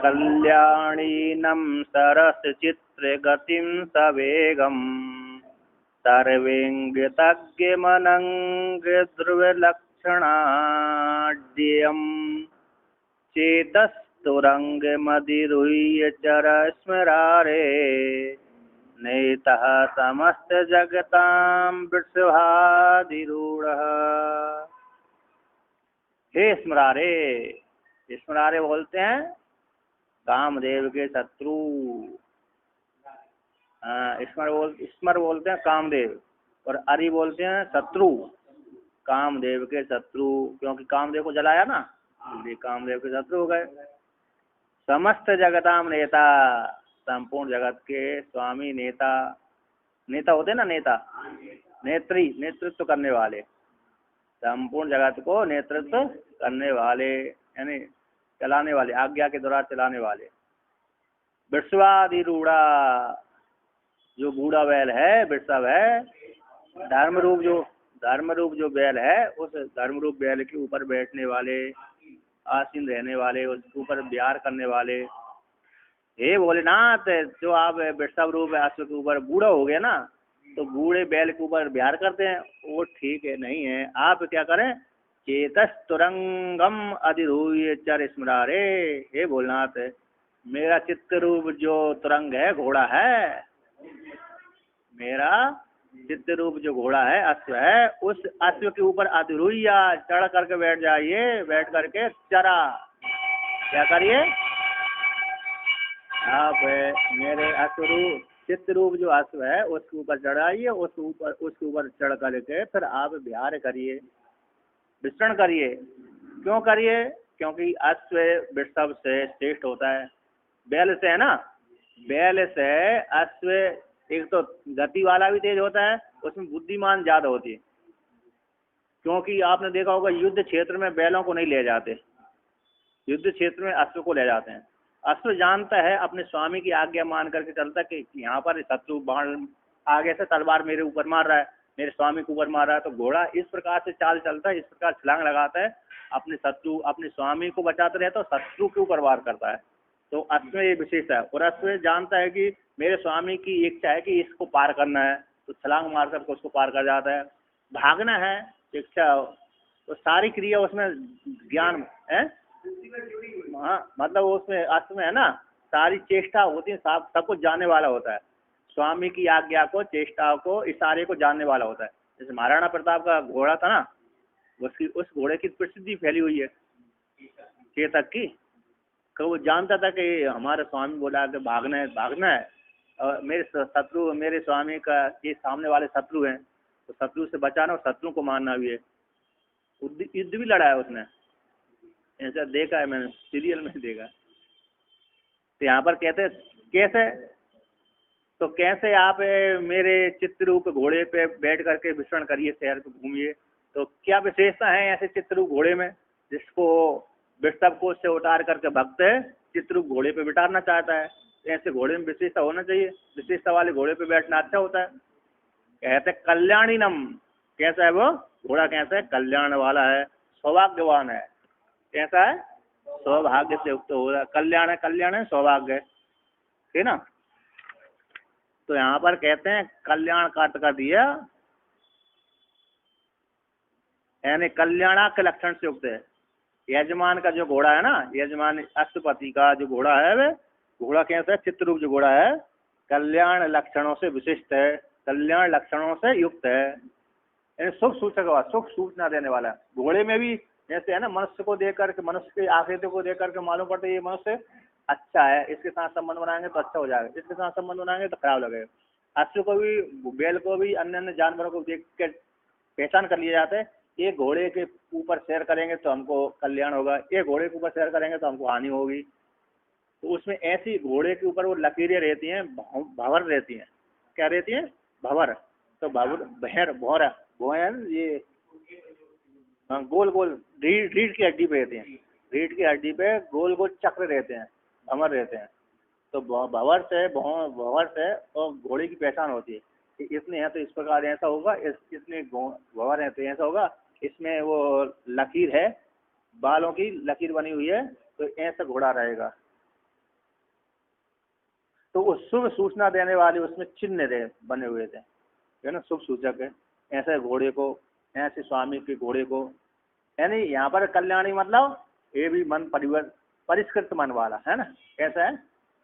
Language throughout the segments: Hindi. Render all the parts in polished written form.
कल्याणीनं सरसचित्रगतिं सवेगं सर्वेङ्गितज्ञमनङ्गध्रुवलक्षणाढ्यं चेतस्तुरङ्गमधिरुह्य चरस्मरारे नेतः समस्तजगतां वृषभाधिरूढः। हे स्मरारे, स्मरारे बोलते हैं कामदेव के शत्रु। स्मर बोलते हैं कामदेव, और अरि बोलते हैं शत्रु। कामदेव के शत्रु, क्योंकि कामदेव को जलाया ना, इसलिए कामदेव के शत्रु हो गए। समस्त जगताम नेता, संपूर्ण जगत के स्वामी नेता। नेता होते ना, नेता नेत्री, नेतृत्व करने वाले। संपूर्ण जगत को नेतृत्व करने वाले यानी चलाने वाले, आज्ञा के द्वारा चलाने वाले। वृषभाधिरूढ़ा, जो बूढ़ा बैल है, वृषभ है। धर्म रूप जो बैल है, उस धर्म रूप बैल के ऊपर बैठने वाले, आसीन रहने वाले, उसके ऊपर विहार करने वाले। हे भोलेनाथ, जो आप वृषभ रूप अश्व के ऊपर बूढ़ा हो गए ना, तो बूढ़े बैल के ऊपर विहार करते हैं, वो ठीक है नहीं है। आप क्या करें, चेतस्तुरंगम अधिरूह्य चर स्मरारे। हे भोलेनाथ, मेरा चित्त रूप जो तुरंग है, घोड़ा है, मेरा चित्त रूप जो घोड़ा है, अश्व है, उस अश्व के ऊपर अधिरूह्य चढ़ करके बैठ जाइए। बैठ करके चरा, क्या करिए आप, मेरे अश्वरूप चित्त रूप जो अश्व है उसके ऊपर चढ़ाइए। उसके ऊपर चढ़ करके फिर आप विहार करिए, विचरण करिए। क्यों करिए, क्योंकि अश्व वृषभ से श्रेष्ठ होता है, बैल से है ना। बैल से अश्व एक तो गति वाला भी तेज होता है, उसमें बुद्धिमान ज्यादा होती है। क्योंकि आपने देखा होगा युद्ध क्षेत्र में बैलों को नहीं ले जाते, युद्ध क्षेत्र में अश्व को ले जाते हैं। अश्व जानता है, अपने स्वामी की आज्ञा मान करके चलता है कि यहाँ पर शत्रु बाण आगे से तलवार मेरे ऊपर मार रहा है, मेरे स्वामी के ऊपर मार रहा है। तो घोड़ा इस प्रकार से चाल चलता है, इस प्रकार छलांग लगाता है, अपने शत्रु, अपने स्वामी को बचाते रहता है, तो शत्रु के ऊपर वार करता है। तो अश्व ये विशेषता है। और अश्व जानता है कि मेरे स्वामी की इच्छा है कि इसको पार करना है, तो छलांग मार करके उसको पार कर जाता है। भागना है इच्छा, तो सारी क्रिया उसमें ज्ञान है। हाँ, मतलब उसमें अश्व में है ना, सारी चेष्टा होती है, सब कुछ जानने वाला होता है। स्वामी की आज्ञा को, चेष्टा को, इशारे को जानने वाला होता है। जैसे महाराणा प्रताप का घोड़ा था ना, उस घोड़े की प्रसिद्धि फैली हुई है चेतक की। तो वो जानता था कि हमारे स्वामी बोला कि भागना है, भागना है, और मेरे शत्रु, मेरे स्वामी का ये सामने वाले शत्रु हैं, तो शत्रु से बचाना और शत्रु को मारना भी है। युद्ध भी लड़ा है उसने, ऐसा देखा है मैंने, सीरियल में देखा। तो यहाँ पर कहते कैसे, तो कैसे आप मेरे चित्ररूप घोड़े पे बैठ करके विचरण करिए, शहर को घूमिए। तो क्या विशेषता है ऐसे चित्ररूप घोड़े में, जिसको वृषभ को से उतार करके भक्त चित्ररूप घोड़े पे बिठाना चाहता है। ऐसे घोड़े में विशेषता होना चाहिए, विशेषता वाले घोड़े पे बैठना अच्छा होता है। कहते कल्याणीनम, कैसा है वो घोड़ा, कैसा है, कल्याण वाला है, सौभाग्यवान है। कैसा है, सौभाग्य से युक्त हो रहा है। कल्याण है, कल्याण है, सौभाग्य, ठीक ना। तो यहाँ पर कहते हैं कल्याण का अर्थ कर दिया, यानी कल्याणा के लक्षण से युक्त है। यजमान का जो घोड़ा है ना, यजमान अश्वपति का जो घोड़ा है, वे घोड़ा कैसा है, चित्ररूप जो घोड़ा है, कल्याण लक्षणों से विशिष्ट है, कल्याण लक्षणों से युक्त है, यानी शुभ सूचक, शुभ सूचना देने वाला है। घोड़े में भी जैसे है ना, मनुष्य को देख करके, मनुष्य की आकृति को देख करके मालूम पड़ता है ये मनुष्य अच्छा है, इसके साथ संबंध बनाएंगे तो अच्छा हो जाएगा, इसके साथ संबंध बनाएंगे तो खराब लगेगा। अश्व को भी, बैल को भी, अन्य अन्य जानवरों को देख कर पहचान कर लिया जाता है। ये घोड़े के ऊपर सैर करेंगे तो हमको कल्याण होगा, ये घोड़े के ऊपर सैर करेंगे तो हमको हानि होगी। तो उसमें ऐसी घोड़े के ऊपर वो लकीरें रहती हैं, भंवर रहती हैं। क्या रहती हैं, भंवर। तो भंवर, बहर, भौरा, भौर, ये गोल गोल रीढ़ की हड्डी पे रहते हैं, रीढ़ की हड्डी पे गोल गोल चक्र रहते हैं, भंवर रहते हैं। तो भंवर से और घोड़े की पहचान होती है कि इसने है तो इस प्रकार ऐसा होगा, इसने भंवर है तो ऐसा होगा, इसमें वो लकीर है, बालों की लकीर बनी हुई है, तो ऐसा घोड़ा रहेगा। तो वो शुभ सूचना देने वाले उसमें चिन्ह थे, बने हुए थे, है ना, शुभ सूचक है। ऐसे घोड़े को, ऐसे स्वामी के घोड़े को, यानी यहाँ पर कल्याणी मतलब ये भी मन परिष्कृत मन वाला है ना, कैसा है,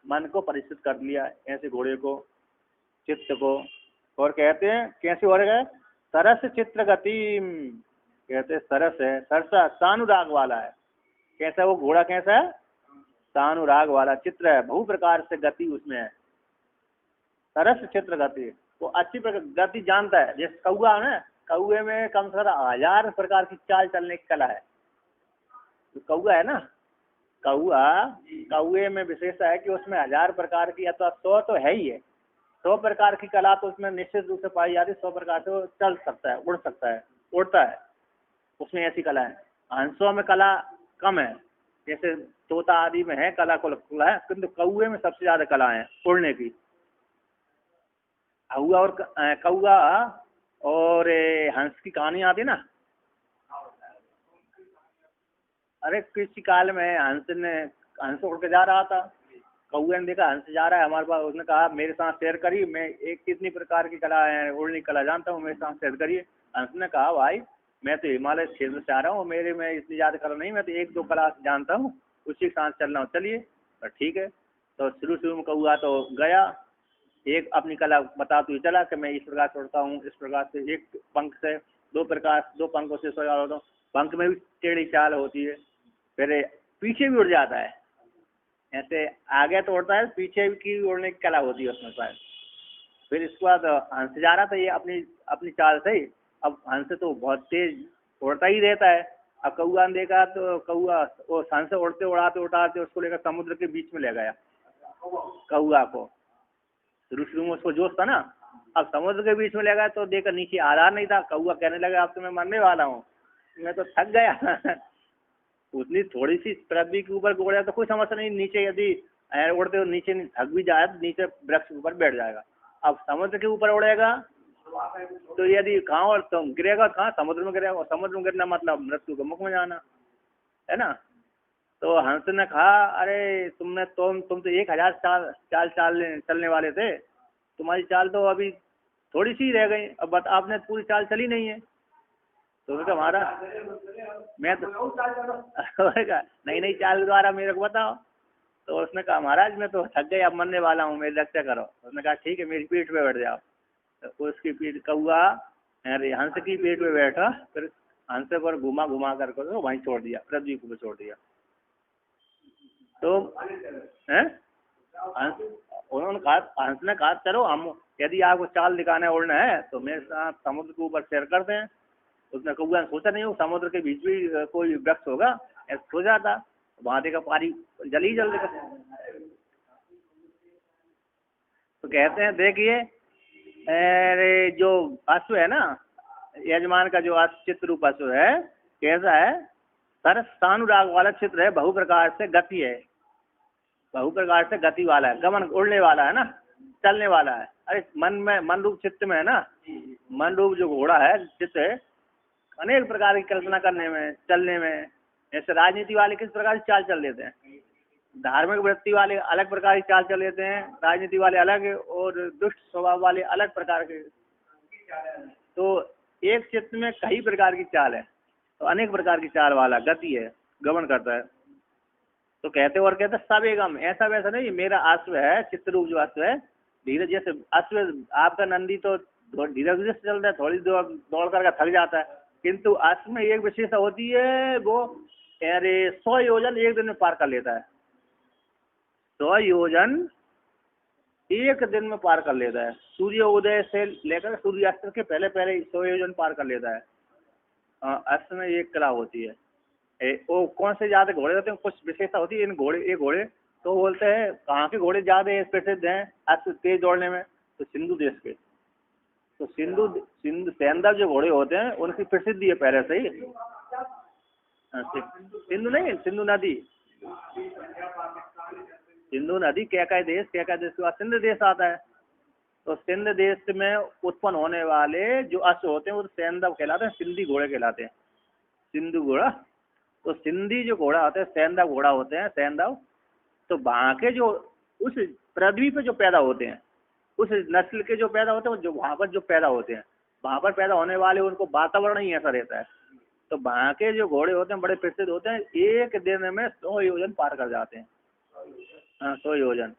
मन को परिष्कृत कर लिया ऐसे घोड़े को, चित्त को। और कहते हैं कैसे हो गए, सरस चित्र गति, कहते हैं सरस है, सरसा सानुराग वाला है। कैसा वो घोड़ा, कैसा है, सानुराग वाला चित्र है, बहु प्रकार से गति उसमें है, सरस चित्र गति, वो अच्छी गति जानता है। जैसे कौआ है ना, कौए में कम से कम 1000 प्रकार की चाल चलने की कला है। तो कौआ है ना, कौए में विशेषता है कि उसमें 1000 प्रकार की, अथवा 100 तो है ही है, 100 प्रकार की कला तो उसमें निश्चित रूप से पाई जाती है। 100 प्रकार से वो चल सकता है, उड़ सकता है, उड़ता है, उसमें ऐसी कला है। हंसों में कला कम है, जैसे तोता आदि में है कला है, किंतु कौए में सबसे ज्यादा कला है उड़ने की। कौआ और हंस की कहानी आती ना। अरे किसी काल में हंस उड़ के जा रहा था, कौए ने देखा हंस जा रहा है हमारे पास, उसने कहा मेरे साथ शेयर करिए, मैं एक कितनी प्रकार की कला है, उड़ने की कला जानता हूँ, मेरे साथ शेयर करिए। हंस ने कहा भाई मैं तो हिमालय क्षेत्र से आ रहा हूँ, मेरे में इतनी ज़्यादा कला नहीं, मैं तो 1-2 कला जानता हूँ, उसी के साथ चल रहा हूँ, चलिए। तो ठीक है। तो शुरू में कौआ तो गया, एक अपनी कला बताते हुए चला कि मैं इस प्रकार से उड़ता हूँ, इस प्रकार से, एक पंख से 2 पंखों से उड़ता हूँ, पंख में भी टेढ़ी चाल होती है, फिर पीछे भी उड़ जाता है, ऐसे आगे तो उड़ता है, पीछे की उड़ने की कला होती है उसमें शायद। फिर इसके बाद हंस जा रहा था ये अपनी अपनी चाल से ही, अब हंस तो बहुत तेज उड़ता ही रहता है। अब कौआ ने देखा तो कौआ वो हंस से उड़ते उड़ाते उड़ाते उसको लेकर समुद्र के बीच में ले गया। कौआ को शुरू में उसको जोश था ना, अब समुद्र के बीच में ले गया तो देखा नीचे आधार नहीं था। कौआ कहने लगा अब तो मैं मरने वाला हूँ, मैं तो थक गया। उतनी थोड़ी सी पृथ्वी के ऊपर उड़ जाए तो कोई समस्या नहीं, नीचे यदि उड़ते हो नीचे थक भी जाए तो नीचे वृक्ष के ऊपर बैठ जाएगा। अब समुद्र के ऊपर उड़ेगा तो यदि कहाँ और तुम गिरेगा, कहाँ समुद्र में गिरेगा, समुद्र में गिरना मतलब मृत्यु के मुख में जाना है ना। तो हंस ने कहा अरे तुम तो 1000 चाल चलने वाले थे, तुम्हारी चाल तो अभी थोड़ी सी रह गई, अब आपने पूरी चाल चली नहीं है। तो उसने कहा महाराज मैं तो नई नई चाल द्वारा मेरे को बताओ। तो उसने कहा महाराज मैं तो थक गई, अब मरने वाला हूँ, मेरी रक्षा करो। उसने कहा ठीक है मेरी पीठ पे बैठ जाओ। तो उसकी पीठ कौआ हंस की पीठ पे बैठा, फिर हंस पर घुमा घुमा करके तो वहीं छोड़ दिया, पृथ्वी को छोड़ दिया। तो हैं उन्होंने कहा, हंस ने कहा चलो हम यदि आपको चाल दिखाना है, उड़ना है तो मेरे साथ समुद्र के ऊपर सैर करते हैं। उसने कौआ ने सोचा नहीं हो समुद्र के बीच भी कोई वृक्ष होगा, ऐसा सो जाता, वहां देखा पानी जल ही जल देखा। तो कहते हैं देखिए अरे जो अश्व है ना, यजमान का जो चित्र रूप अश्व है कैसा है, सर सानुराग वाला चित्र है, बहु प्रकार से गति है, बहु प्रकार से गति वाला है, गमन उड़ने वाला है ना, चलने वाला है। अरे मन रूप चित्त में है ना, मन रूप जो घोड़ा है चित्त है, अनेक प्रकार की कल्पना करने में, चलने में। जैसे राजनीति वाले किस प्रकार की चाल चल लेते हैं, धार्मिक वृत्ति वाले अलग प्रकार की चाल चल लेते हैं, राजनीति वाले अलग, और दुष्ट स्वभाव वाले अलग प्रकार के। तो एक चित्त में कई प्रकार की चाल है, तो अनेक प्रकार की चाल वाला गति है, गमन करता है। तो कहते सब एकम, ऐसा वैसा नहीं, मेरा अश्व है चित्त रूप जो अश्व है, धीरे जैसे अश्व आपका नंदी तो धीरे धीरे से चलता है, थोड़ी दौड़ करके थक जाता है, किंतु अश्व में एक विशेषता होती है, वो अरे 100 योजन एक दिन में पार कर लेता है, 100 योजन एक दिन में पार कर लेता है, सूर्य उदय से लेकर सूर्यास्त के पहले पहले 100 योजन पार कर लेता है। अश्व में एक कला होती है। वो कौन से ज्यादा घोड़े होते हैं, कुछ विशेषता होती है इन ये घोड़े तो बोलते हैं कहाँ के घोड़े ज्यादा प्रसिद्ध हैं अश्व तेज दौड़ने में, तो सिंधु देश के। तो सिंधु सैंधव जो घोड़े होते हैं उनकी प्रसिद्धि है पहले से ही। सिंधु नहीं, सिंधु नदी, सिंधु नदी कैकाय देश के बाद सिंध देश आता है। तो सिंध देश में उत्पन्न होने वाले जो अश्व होते हैं वो सैंधव कहलाते हैं, सिंधी घोड़े कहलाते हैं, सिंधु घोड़ा। तो सिंधी जो घोड़ा होते हैं, सैंधव घोड़ा होते हैं, सैंधव, तो वहाँ के जो उस पृथ्वी पे जो पैदा होते हैं, उस नस्ल के जो पैदा होते हैं, जो वहाँ पर जो पैदा होते हैं, वहाँ पर पैदा होने वाले उनको वातावरण ही ऐसा रहता है। तो वहाँ के जो घोड़े होते हैं बड़े प्रसिद्ध होते हैं, एक दिन में 100 योजन पार कर जाते हैं। हाँ, 100 योजन।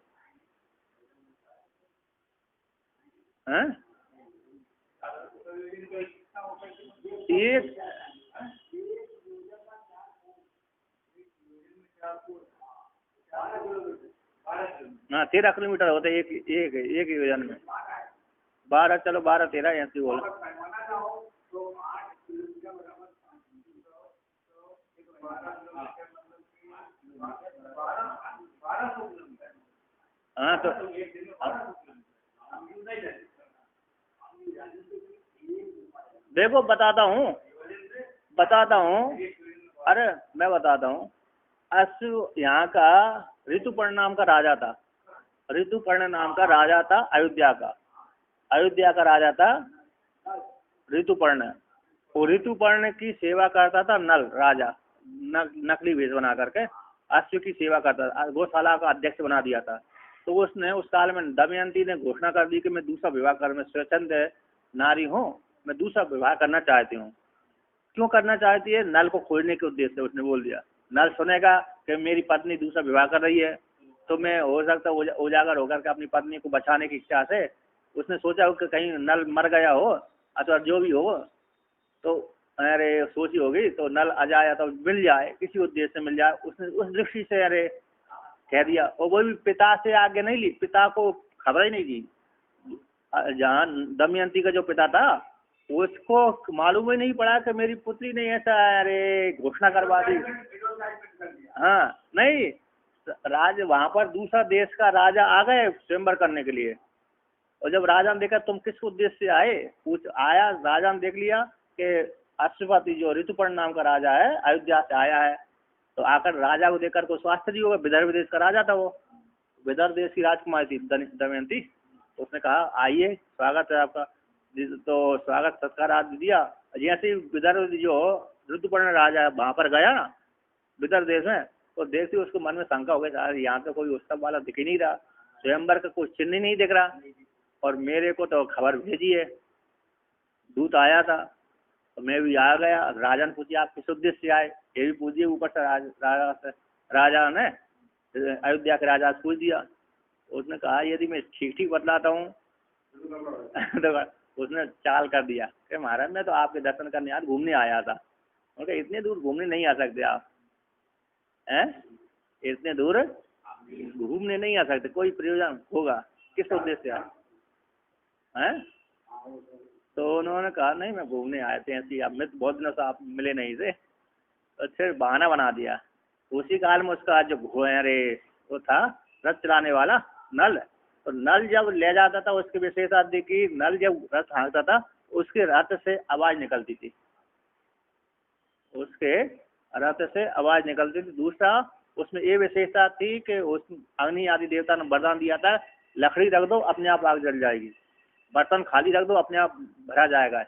हैं? एक, हाँ 13 किलोमीटर होते हैं एक एक एक योजन में। 12, चलो 12 13 ऐसी बोलो। हाँ तो देखो बताता हूँ, अरे मैं बताता हूँ। अश्व यहाँ का ऋतुपर्ण नाम का राजा था, ऋतुपर्ण नाम का राजा था अयोध्या का, अयोध्या का राजा था ऋतुपर्ण। वो ऋतुपर्ण की सेवा करता था नल राजा, नकली भेष बना करके अश्व की सेवा करता था, गौशाला का अध्यक्ष बना दिया था। तो उसने उस काल में दमयंती ने घोषणा कर दी कि मैं दूसरा विवाह कर, मैं स्वच्छंद नारी हूँ, मैं दूसरा विवाह करना चाहती हूँ। क्यों करना चाहती है? नल को खोजने के उद्देश्य से उसने बोल दिया। नल सुनेगा कि मेरी पत्नी दूसरा विवाह कर रही है, तो मैं हो सकता उजागर होकर के अपनी पत्नी को बचाने की इच्छा से उसने सोचा हो कि कहीं नल मर गया हो अथवा जो भी हो, तो अरे सोची होगी तो नल आ जाए तो मिल जाए, किसी उद्देश्य से मिल जाए, उसने उस दृष्टि से अरे कह दिया। और वो भी पिता से आगे नहीं ली, पिता को खबर ही नहीं दी। जहाँ दमयंती का जो पिता था उसको मालूम ही नहीं पड़ा कि मेरी पुत्री ने ऐसा अरे घोषणा करवा दी। हाँ नहीं, राज वहां पर दूसरा देश का राजा आ गए स्वयंवर करने के लिए, और जब राजा ने देखा तुम किस उद्देश्य से आए, पूछ आया, राजा ने देख लिया कि अश्वपति जो ऋतुपर्ण नाम का राजा है अयोध्या से आया है। तो आकर राजा को देखकर को आश्चर्य होगा, विदर्भ देश का राजा था वो, विदर्भ देश की राजकुमारी थी दमयंती। तो उसने कहा आइए स्वागत है आपका, तो स्वागत सत्कार आदि दिया। जैसे ही विदर्भ जो ऋतुपर्ण राजा वहां पर गया ना विदर्भ देश में, तो देखते उसको मन में शंका हो गया, यहाँ तो कोई उत्सव वाला दिख ही नहीं रहा, स्वयंवर का कोई चिन्ह ही नहीं दिख रहा, और मेरे को तो खबर भेजी है, दूत आया था, तो मैं भी आ गया। राजा ने पूछा आप किस उद्देश्य से आए, ये भी पूछ दिया ऊपर से राजा ने अयोध्या के राजा से पूछ दिया। उसने कहा यदि मैं ठीक ठीक बतलाता हूँ तो उसने चाल कर दिया कि महाराज मैं तो आपके दर्शन करने आज घूमने आया था। उनका इतने दूर घूमने नहीं आ सकते आप, हैं? इतने दूर घूमने नहीं आ सकते, कोई प्रयोजन होगा, किस उद्देश्य से आप हैं? तो उन्होंने कहा नहीं मैं घूमने आए थे ऐसी, अब मैं तो बहुत दिनों से आप मिले नहीं थे, तो फिर बहाना बना दिया। उसी काल में उसका जो अरे वो था रथ चलाने वाला नल, तो नल जब ले जाता था उसकी विशेषता थी कि नल जब रथ हाँकता था उसके रथ से आवाज निकलती थी, उसके रथ से आवाज निकलती थी। दूसरा उसमें ये विशेषता थी कि उस अग्नि आदि देवता ने वरदान दिया था लकड़ी रख दो अपने आप आग जल जाएगी, बर्तन खाली रख दो अपने आप भरा जाएगा,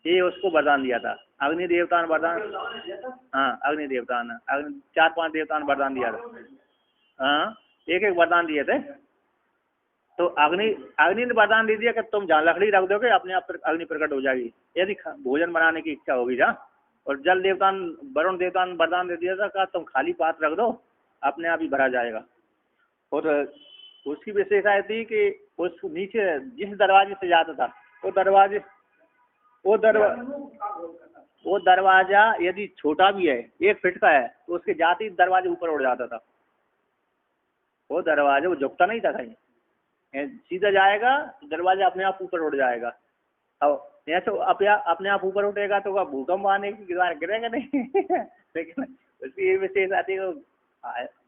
ये उसको वरदान दिया था। अग्नि देवता ने वरदान, हाँ अग्नि देवता ने, 4-5 देवता ने वरदान दिया था, हाँ एक एक वरदान दिए थे। तो अग्नि ने वरदान दे दिया कि तुम जहाँ लकड़ी रख दोगे अपने आप अग्नि प्रकट हो जाएगी यदि भोजन बनाने की इच्छा होगी जहाँ। और जल देवता वरुण देवता ने वरदान दे दिया था कि तुम खाली पात्र रख दो अपने आप ही भरा जाएगा। और उसकी विशेषता थी कि उस नीचे जिस दरवाजे से जाता था वो दरवाजा यदि छोटा भी है 1 फीट का है तो उसके जाते ही दरवाजे ऊपर उड़ जाता था। वो दरवाजा वो झुकता नहीं था कहीं, सीधा जाएगा तो दरवाजा अपने आप ऊपर उड़ जाएगा। अब यहाँ तो अपने आप ऊपर उठेगा तो भूकंप आने की गिरेगा नहीं लेकिन उसकी ये विशेष आती है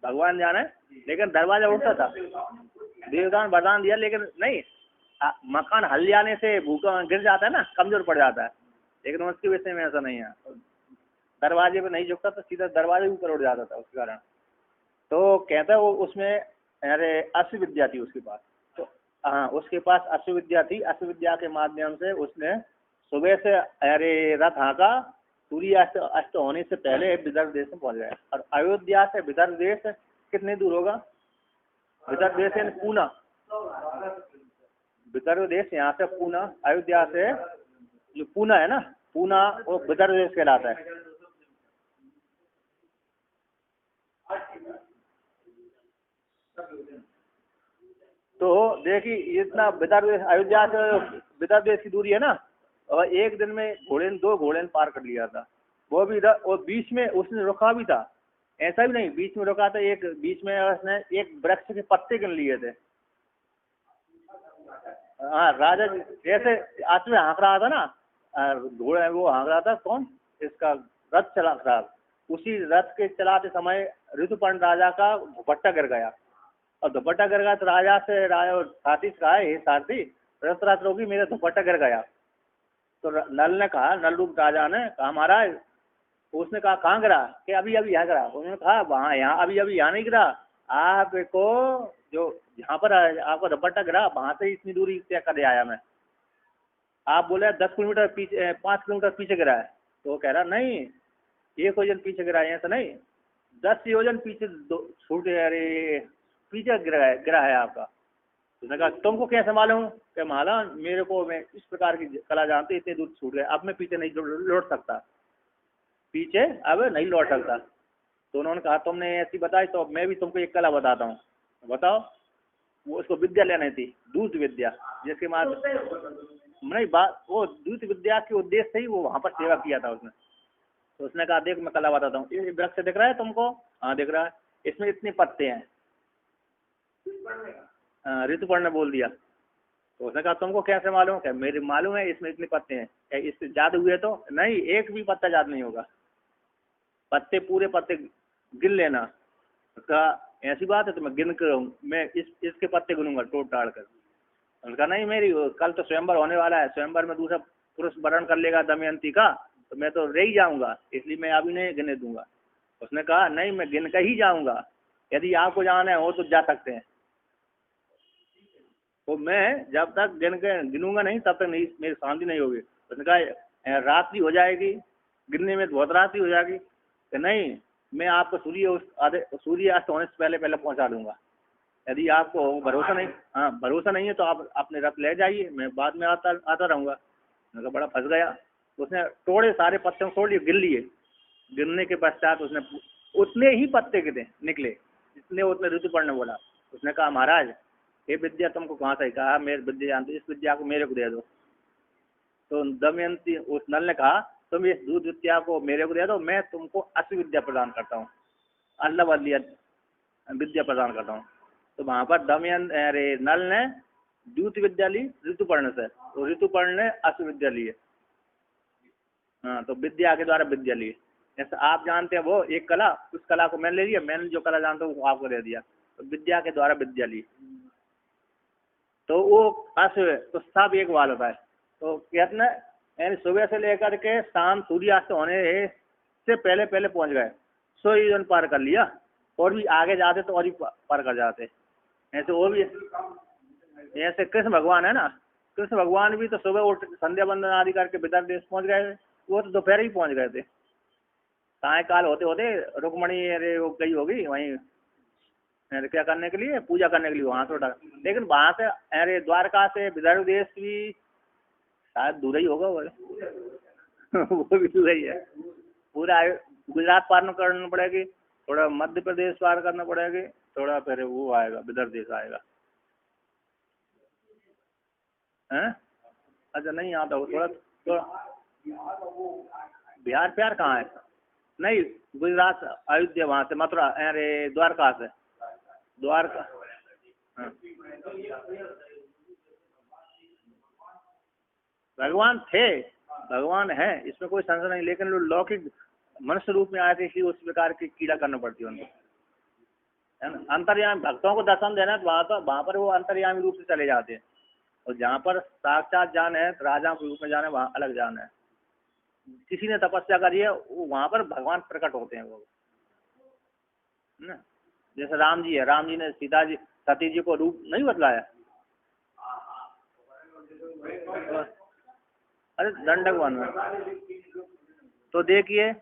भगवान जाने, लेकिन दरवाजा उठता था। देवता ने वरदान दिया लेकिन नहीं, मकान हल जाने से भूकंप गिर जाता है ना, कमजोर पड़ जाता है, लेकिन उसके विषय में ऐसा नहीं है, दरवाजे पे नहीं झुकता तो सीधा दरवाजे ऊपर उड़ जाता था उसके कारण। तो कहता है वो उसमें अरे अश्व विद्या थी उसके पास, तो हाँ उसके पास अश्व विद्या थी, अश्व विद्या के माध्यम से उसने सुबह से अरे रथ हाँका सूर्यास्त अस्त होने से पहले विदर्भ देश में पहुंच गया। और अयोध्या से विदर्भ देश कितने दूर होगा? विदर्भ देश यानी पूना, विदर्भ देश यहाँ से पूना, अयोध्या से जो पूना है ना, पूना वो विदर्भ देश कहलाता है। तो देखिए इतना विदर्भ देश, अयोध्या से विदर्भ देश की दूरी है ना, और एक दिन में घोड़े ने 2 घोड़े ने पार कर लिया था। वो भी और बीच में उसने रुका भी था, ऐसा भी नहीं बीच में रुका था, एक बीच में उसने एक वृक्ष के पत्ते गिन लिए थे। हाँ राजा जैसे आज में हाँक रहा था ना, घोड़ा वो हाँक रहा था, कौन इसका रथ चला था, उसी रथ के चलाते समय ऋतुपर्ण राजा का दुपट्टा गिर गया, और दुपट्टा गिर गया तो राजा से सारथी से कहा, हे सारथी रथ रोगी, मेरा दुपट्टा गिर गया। तो नल ने कहा, नल रूप राजा ने कहा महाराज, उसने कहा कहाँ गिरा? कि अभी अभी यहाँ गिरा। उन्होंने कहा वहाँ यहाँ अभी अभी यहाँ नहीं गिरा, आपको जो यहाँ पर आपका दुपट्टा गिरा वहाँ से इतनी दूरी तय कर आया मैं। आप बोले 10 किलोमीटर पीछे, 5 किलोमीटर पीछे गिरा है। तो वो कह रहा नहीं, 1 योजन पीछे गिरा है, ऐसा नहीं 10 योजन पीछे छूट, अरे पीछे गिरा है आपका। उसने कहा तुमको कैसे मालूम? कि माला मेरे को, मैं इस प्रकार की कला जानते, इतने दूर छूट गए, अब मैं पीछे नहीं लौट सकता, पीछे अब नहीं लौट सकता। तो उन्होंने कहा तुमने ऐसी बताई तो मैं भी तुमको एक कला बताता हूँ। बताओ। वो उसको विद्या लेनी थी, दूत विद्या, जिसके बाद नहीं बात, वो दूत विद्या के उद्देश्य से ही वो वहाँ पर सेवा किया था उसने। तो उसने कहा देख मैं कला बताता हूँ, ये वृक्ष दिख रहा है तुमको? हाँ दिख रहा है, इसमें इतने पत्ते हैं। ऋतुपर्ण ने बोल दिया। तो उसने कहा तुमको कैसे मालूम? क्या मेरे मालूम है इसमें इतने पत्ते हैं। क्या इससे ज्यादा हुए तो नहीं, एक भी पत्ता ज्यादा नहीं होगा, पत्ते पूरे पत्ते गिन लेना। उसका ऐसी बात है तो मैं गिन कर, मैं इसके पत्ते गिनूंगा टोट टाड़ कर। उनका नहीं, मेरी कल तो स्वयंवर होने वाला है, स्वयंवर में दूसरा पुरुष वरण कर लेगा दमयंती का, तो मैं तो रह ही जाऊंगा, इसलिए मैं अभी नहीं गिने दूंगा। उसने कहा नहीं मैं गिन कर ही जाऊंगा, यदि आपको जाना है हो तो जा सकते हैं। तो मैं जब तक गिनूंगा नहीं तब तक नहीं, मेरी शांति नहीं होगी। उसने कहा रात्रि हो जाएगी, गिनने में बहुत रात्रि हो जाएगी। कि नहीं, मैं आपको सूर्य अस्त होने से पहले पहले पहुंचा दूंगा। यदि आपको भरोसा नहीं, हाँ भरोसा नहीं है तो आप अपने रथ ले जाइए, मैं बाद में आता रहूँगा। मैं कहा बड़ा फंस गया। उसने थोड़े सारे पत्ते छोड़ लिए, गिन लिए। गिनने के पश्चात उसने उतने ही पत्ते गिने निकले जितने उतने ऋतुपर्ण ने बोला। उसने कहा महाराज ये विद्या तुमको कहाँ से? कहा मेरी विद्या जानते, इस विद्या को मेरे को दे दो। तो दमयंती, उस नल ने कहा तुम इस दूध विद्या को मेरे को दे दो, मैं तुमको अश्व विद्या प्रदान करता हूँ, अल्लाह विद्या प्रदान करता हूँ। तो वहाँ पर अरे नल ने दूत विद्या ली ऋतुपर्ण से, तो ऋतुपर्ण ने अश्व विद्या ली है। हाँ तो विद्या के द्वारा विद्या ली। जैसे आप जानते हैं वो एक कला, उस कला को मैंने ले लिया, मैंने जो कला जानता हूँ वो आपको दे दिया, तो विद्या के द्वारा विद्या ली। तो वो अश्व तो सब एक बाल होता है। तो कहते ना यानी सुबह से लेकर के शाम सूर्यास्त होने से पहले पहले पहुंच गए, 100 योजन पार कर लिया, और भी आगे जाते तो और भी पार कर जाते। ऐसे वो भी, ऐसे कृष्ण भगवान है ना, कृष्ण भगवान भी तो सुबह उठ संध्या बंदन आदि करके विदर्भ देश पहुंच गए थे, वो तो दोपहर ही पहुंच गए थे। सायकाल होते होते रुक्मणी अरे वो गई होगी वहीं क्या करने के लिए, पूजा करने के लिए वहां से उठा। लेकिन वहां से अरे द्वारका से विदर्भ देश भी शायद दूर ही होगा वो वो भी दूर ही है। पूरा गुजरात पार करना पड़ेगी, थोड़ा मध्य प्रदेश पार करना पड़ेगी, थोड़ा फिर वो आएगा विदर्भ देश आएगा। हैं? अच्छा नहीं आता वो थोड़ा बिहार प्यार कहाँ है? नहीं गुजरात अयोध्या, वहाँ से मथुरा अरे द्वारका से, द्वारका। हाँ। भगवान थे, भगवान है, इसमें कोई संशय नहीं, लेकिन लोग लौकिक मनुष्य रूप में आए थे, इसलिए उस प्रकार की कीड़ा करना पड़ती है उनको, है ना। अंतर्यामी भक्तों को दर्शन देना है तो वहाँ पर वो अंतर्यामी रूप से चले जाते हैं, और जहाँ पर साक्षात जान है राजा के रूप में जाना है वहाँ अलग जान है। किसी ने तपस्या करी है वहाँ पर भगवान प्रकट होते हैं वो, है ना। जैसे राम जी है, राम जी ने सीता जी सती जी को रूप नहीं बदलाया। अरे दंडक वन में तो देखिए,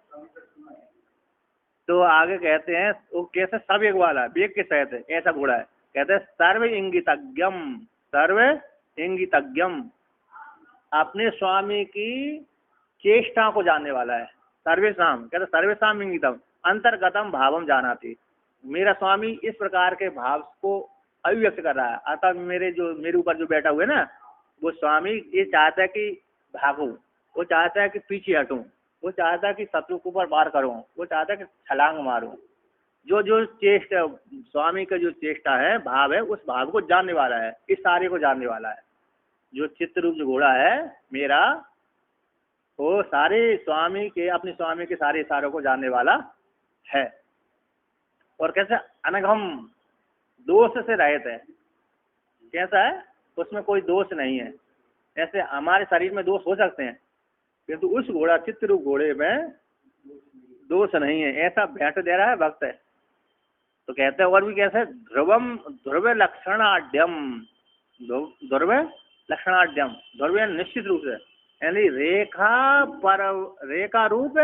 तो आगे कहते हैं वो कैसे सब एक वाला वेग के सहित है, ऐसा घोड़ा है। कहते हैं सर्व इंगितज्ञम, सर्व इंगितज्ञम, अपने स्वामी की चेष्टा को जानने वाला है। सर्वेशाम, कहते सर्वेशाम इंगितम अंतर्गतम भावम जानाति, मेरा स्वामी इस प्रकार के भाव को अभिव्यक्त कर रहा है। अतः मेरे ऊपर जो बैठा हुआ है ना, वो स्वामी ये चाहता है कि भागूं, वो चाहता है कि पीछे हटूं, वो चाहता है कि शत्रु के ऊपर वार करूं, वो चाहता है कि छलांग मारूं। जो जो चेष्टा स्वामी का जो चेष्टा है, भाव है, उस भाव को जानने वाला है, इस सारे को जानने वाला है। जो चित्त रूप जो घोड़ा है मेरा, वो सारे स्वामी के, अपने स्वामी के सारे इशारों को जानने वाला है। और कैसे अनघम, दोष से रहित है। कैसा है, उसमें कोई दोष नहीं है। ऐसे हमारे शरीर में दोष हो सकते हैं, किंतु उस घोड़ा चित्त रूप घोड़े में दोष नहीं है, ऐसा भेंट दे रहा है भक्त है। तो कहते हैं और भी कैसे, ध्रुवम ध्रुव लक्षणाढ्यम, ध्रुव लक्षणाढ्यम, ध्रुव निश्चित रूप से, यानी रेखा पर रेखा रूप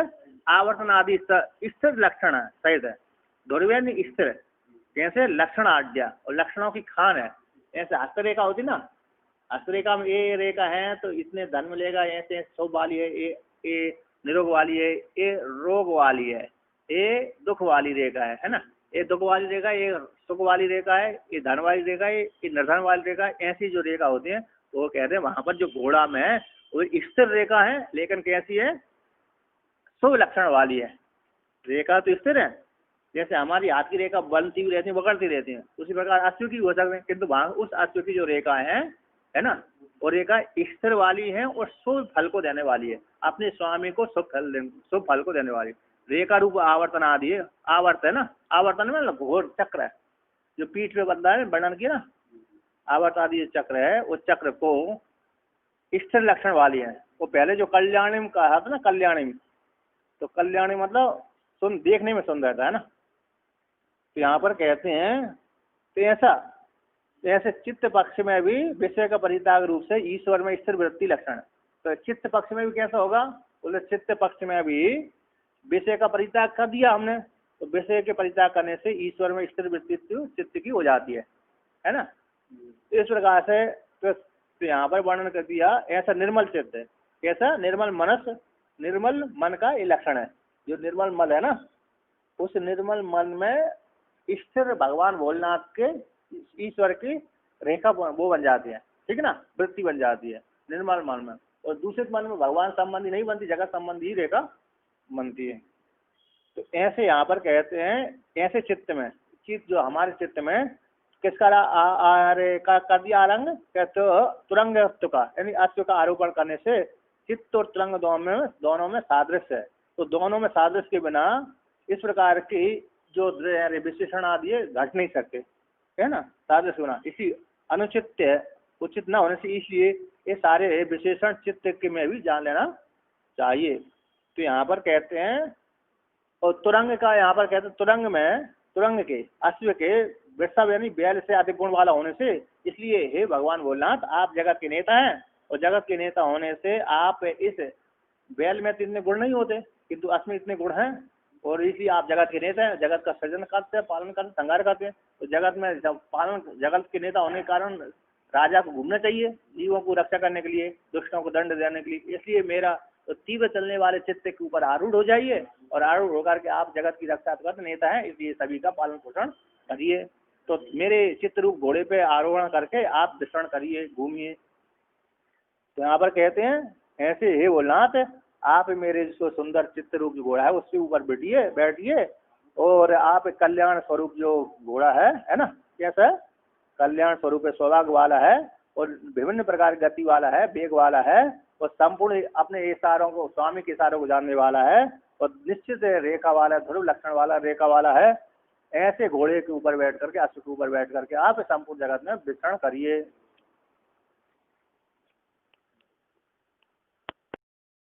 आवर्तन आदि स्थिर लक्षण है, सहित है। ध्रुव स्थिर, कैसे लक्षणाढ्य, और लक्षणों की खान है। ऐसे हस्तरेखा होती ना, हस्तरेखा में ये रेखा है तो इसने धन मिलेगा, ऐसे शुभ वाली है, ये निरोग वाली है, ये रोग वाली है, ये दुख वाली रेखा है ना, ये दुख वाली रेखा, ये सुख वाली रेखा है, ये धन वाली रेखा है, ये निर्धन वाली रेखा है। ऐसी जो रेखा होती है वो कहते हैं वहां पर जो घोड़ा में है वो स्थिर रेखा है, लेकिन कैसी है, शुभ लक्षण वाली है। रेखा तो स्थिर है, जैसे हमारी हाथ की रेखा बनती भी रहती है, बगड़ती रहती है, उसी प्रकार अश्व की हो सकते हैं, किंतु वहां उस अश्व की जो रेखा है ना, वो रेखा स्थिर वाली है और शुभ फल को देने वाली है, अपने स्वामी को शुभ फल को देने वाली। रेखा रूप आवर्तन आदि है, आवर्त है ना, आवर्तन में घोर चक्र है जो पीठ पे बंधा है, वर्णन किया ना, आवर्त आदि चक्र है, उस चक्र को स्थिर लक्षण वाली है। वो पहले जो कल्याणी कहा था ना, कल्याणी, तो कल्याणी मतलब देखने में सुंदरता है ना। तो यहाँ पर कहते हैं तो ऐसे चित्त पक्ष में भी विषय का परित्याग रूप से ईश्वर में स्थिर वृत्ति लक्षण। तो चित्त पक्ष में भी कैसा होगा, बोले चित्त पक्ष में भी विषय का परित्याग कर दिया हमने, तो विषय के परित्याग करने से ईश्वर में स्थिर वृत्ति चित्त की हो जाती है ना। इस प्रकार से तो यहाँ पर वर्णन कर दिया, ऐसा निर्मल चित्त है। कैसा, निर्मल मनस, निर्मल मन का ये लक्षण है। जो निर्मल मन है ना, उस निर्मल मन में स्थिर भगवान भोलेनाथ के ईश्वर की रेखा वो बन जाती है, ठीक है ना, वृत्ति बन जाती है निर्मल मन में। और दूसरे मन में भगवान संबंधी नहीं बनती, जगत संबंधी ही रेखा बनती है। तो ऐसे यहाँ पर कहते हैं, ऐसे चित्त में, चित्त जो हमारे चित्त में किसका रेखा कर दिया आरंग, कहते तुरंग अत्व का, यानी अत्व का आरोपण करने से चित्त और तुरंग दोनों में सादृश्य है। तो दोनों में सादृश्य के बिना इस प्रकार की जो विशेषण आदि घट नहीं सकते, है ना, सादृश्य होना। इसी अनुचित उचित न होने से इसलिए ये सारे विशेषण चित्त के में भी जान लेना चाहिए। तो यहाँ पर कहते हैं, और तुरंग का यहाँ पर कहते हैं, तुरंग में, तुरंग के अश्व के वृषभ यानी बैल से अधिक गुण वाला होने से, इसलिए हे भगवान भोलेनाथ आप जगत के नेता हैं, और जगत के नेता होने से आप इस बैल में तो इतने गुण नहीं होते, किंतु अश्व में इतने गुण हैं, और इसलिए आप जगत के नेता हैं, जगत का सृजन करते हैं, पालन करते हैं, संहार करते हैं। तो जगत में जगत के नेता होने के कारण राजा को घूमना चाहिए, जीवों को रक्षा करने के लिए, दुष्टों को दंड देने के लिए। इसलिए मेरा तो तीव्र चलने वाले चित्त के ऊपर आरूढ़ हो जाइए, और आरूढ़ होकर के आप जगत की रक्षा करते नेता हैं, इसलिए सभी का पालन पोषण करिए। तो मेरे चित्त रूप घोड़े पे आरोहण करके आप विचरण करिए, घूमिए। तो यहाँ पर कहते हैं, ऐसे हे भोलेनाथ आप मेरे जो सुंदर चित्त रूप जो घोड़ा है उसके ऊपर बैठिए, और आप कल्याण स्वरूप जो घोड़ा है ना, कैसा है, कल्याण स्वरूप सौभाग्य वाला है, और विभिन्न प्रकार की गति वाला है, वेग वाला है, और संपूर्ण अपने इशारों को, स्वामी के इशारों को जानने वाला है, और निश्चित रेखा वाला, ध्रुव लक्षण वाला, रेखा वाला है। ऐसे घोड़े के ऊपर बैठ करके, अश्व के ऊपर बैठ करके आप संपूर्ण जगत में विचरण करिए।